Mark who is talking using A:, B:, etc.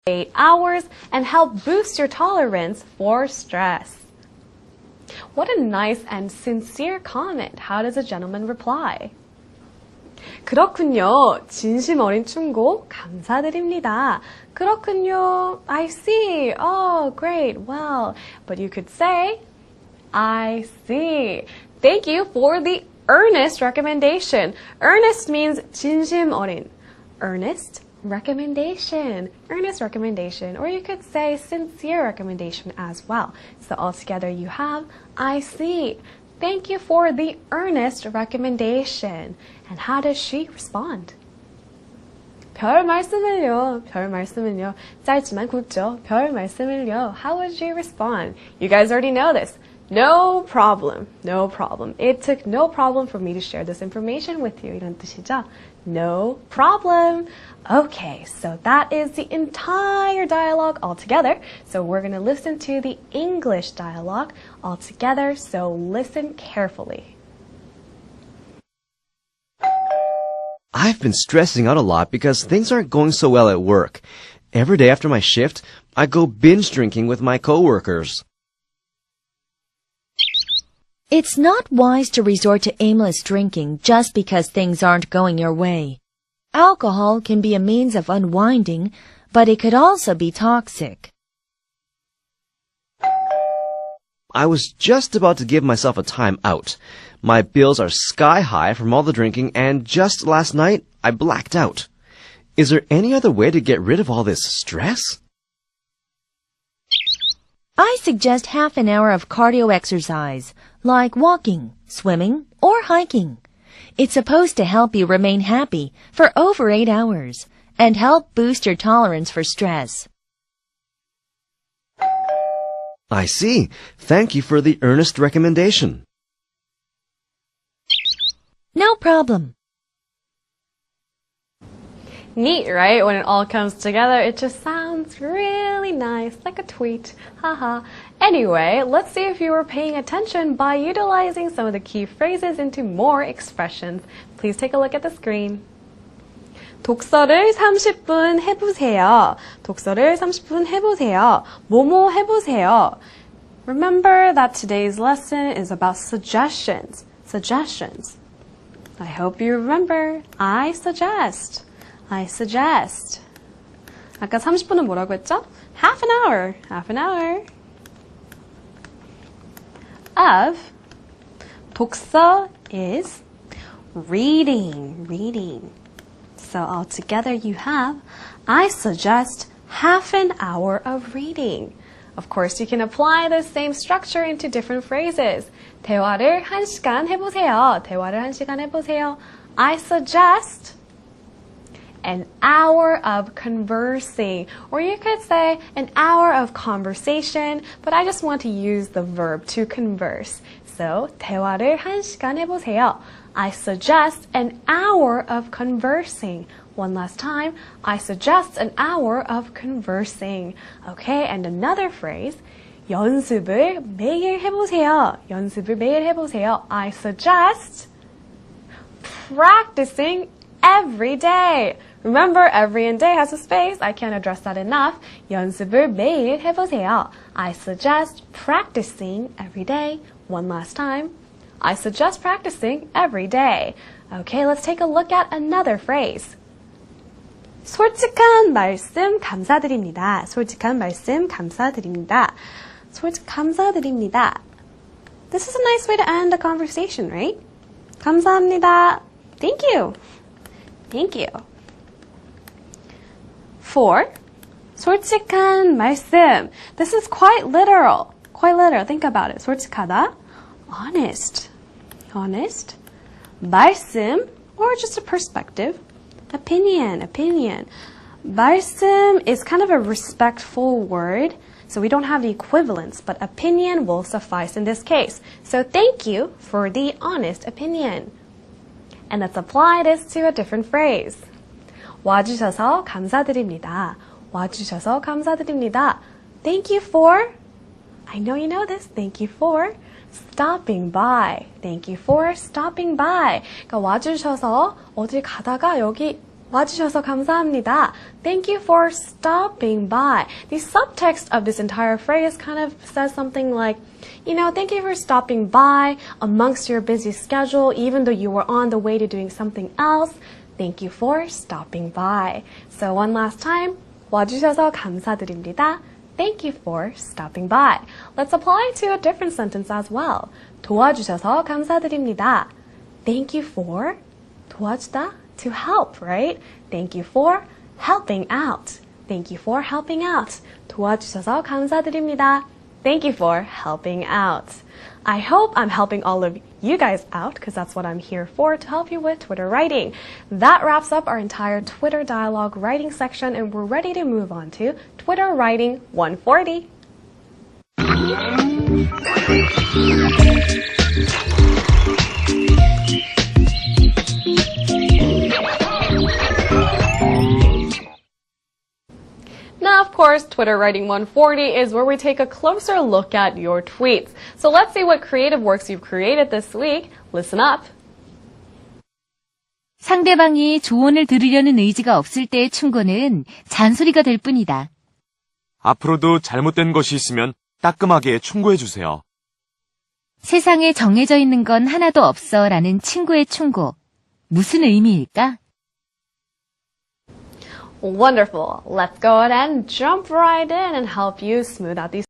A: 8 hours and help boost your tolerance for stress. What a nice and sincere comment. How does a gentleman reply? 그렇군요. 진심 어린 충고 감사드립니다. 그렇군요. I see. Oh, great. Well, but you could say, I see. Thank you for the earnest recommendation. Earnest means 진심 어린. Earnest recommendation. Earnest recommendation. Or you could say sincere recommendation as well. So altogether you have, I see. Thank you for the earnest recommendation. And how does she respond? 별 말씀을요. 별 말씀을요. 짧지만 굵죠. 별 말씀을요. How would she respond? You guys already know this. No problem. No problem. It took no problem for me to share this information with you. 이런 뜻이죠? No problem. Okay, so that is the entire dialogue altogether. So we're going to listen to the English dialogue altogether. So listen carefully.
B: I've been stressing out a lot because things aren't going so well at work. Every day after my shift, I go binge drinking with my coworkers.
C: It's not wise to resort to aimless drinking just because things aren't going your way. Alcohol can be a means of unwinding, but it could also be toxic.
B: I was just about to give myself a time out. My bills are sky high from all the drinking, and just last night, I blacked out. Is there any other way to get rid of all this stress?
C: I suggest half an hour of cardio exercise, like walking, swimming, or hiking. It's supposed to help you remain happy for over 8 hours and help boost your tolerance for stress.
B: I see. Thank you for the earnest recommendation.
C: No problem.
A: Neat, right? When it all comes together, it just sounds really nice, like a tweet. Haha. Anyway, let's see if you were paying attention by utilizing some of the key phrases into more expressions. Please take a look at the screen. 독서를 30분 해보세요. 독서를 30분 해보세요. 뭐뭐 해보세요. Remember that today's lesson is about suggestions. Suggestions. I hope you remember. I suggest. I suggest. 아까 30분은 뭐라고 했죠? Half an hour. Half an hour. Of. 독서 is reading. Reading. So altogether you have, I suggest half an hour of reading. Of course, you can apply the same structure into different phrases. 대화를 1시간 해보세요. 대화를 1시간 해보세요. I suggest an hour of conversing. Or you could say an hour of conversation, but I just want to use the verb to converse. So, 대화를 1시간 해보세요. I suggest an hour of conversing. One last time, I suggest an hour of conversing. Okay, and another phrase, 연습을 매일 해보세요. 연습을 매일 해보세요. I suggest practicing every day. Remember, every and day has a space. I can't address that enough. 연습을 매일 해보세요. I suggest practicing every day. One last time. I suggest practicing every day. Okay, let's take a look at another phrase. 솔직한 말씀 감사드립니다. 솔직한 말씀 감사드립니다. 솔직 감사드립니다. This is a nice way to end a conversation, right? 감사합니다. Thank you. Thank you. 4. 솔직한 말씀. This is quite literal. Quite literal. Think about it. 솔직하다. Honest. Honest. 말씀, or just a perspective. Opinion. Opinion. 말씀 is kind of a respectful word, so we don't have the equivalence, but opinion will suffice in this case. So thank you for the honest opinion. And let's apply this to a different phrase. 와주셔서 감사드립니다. 와주셔서 감사드립니다. Thank you for, I know you know this, thank you for stopping by. Thank you for stopping by. 그러니까 와주셔서 어디 가다가 여기 와주셔서 감사합니다. Thank you for stopping by. The subtext of this entire phrase kind of says something like, thank you for stopping by amongst your busy schedule, even though you were on the way to doing something else. Thank you for stopping by. So one last time, 와주셔서 감사드립니다. Thank you for stopping by. Let's apply to a different sentence as well. 도와주셔서 감사드립니다. Thank you for 도와주다, to help, right? Thank you for helping out. Thank you for helping out. 도와주셔서 감사드립니다. Thank you for helping out. I hope I'm helping all of you guys out because that's what I'm here for, to help you with Twitter writing. That wraps up our entire Twitter dialogue writing section, and we're ready to move on to Twitter writing 140. Now, of course, Twitter Writing 140 is where we take a closer look at your tweets. So let's see what creative works you've created this week. Listen up.
D: 상대방이 조언을 들으려는 의지가 없을 때의 충고는 잔소리가 될 뿐이다.
E: 앞으로도 잘못된 것이 있으면 따끔하게 충고해 주세요.
D: 세상에 정해져 있는 건 하나도 없어 라는 친구의 충고. 무슨 의미일까?
A: Wonderful. Let's go ahead and jump right in and help you smooth out these